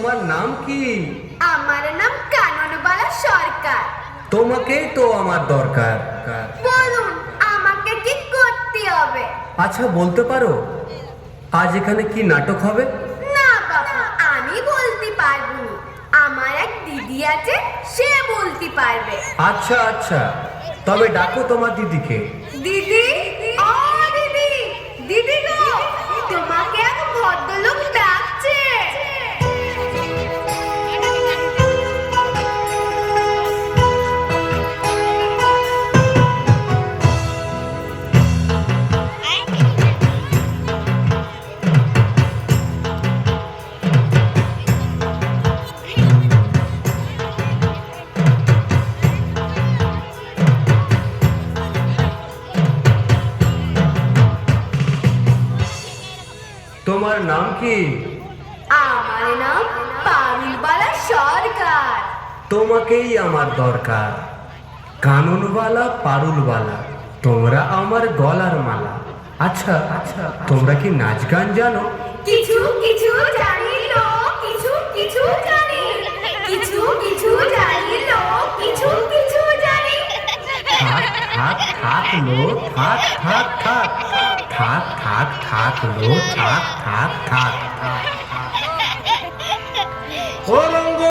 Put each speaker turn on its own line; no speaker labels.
তোমার নাম কি?
আমার নাম কাননবালা সরকার।
তোমাকেই তো আমার দরকার।
বলুন আমাকে কি করতে হবে?
আচ্ছা বলতে পারো আজ এখানে কি নাটক হবে?
না বাবা, আমি বলতে পারবো না। আমার এক দিদি আছে, সে বলতে পারবে।
আচ্ছা আচ্ছা, তবে ডাকো তোমার দিদিকে।
দিদি, ও দিদি, দিদি গো, তোমাকে এক ভদ্রলোক ডাকছে।
তোমার নাম কি?
আমার নাম পারুলবালা সরকার।
তোমাকেই আমার দরকার। কাননওয়ালা পারুলওয়ালা, তোমরা আমার গলার মালা। আচ্ছা আচ্ছা, তোমরা কি নাচ গান জানো?
কিছু কিছু জানি লো, কিছু কিছু জানি, কিছু কিছু জানি লো, কিছু কিছু জানি।
থাক থাক থাক লো, থাক থাক থাক, থাক থাক থাক লো, থাক থাক থাক। ও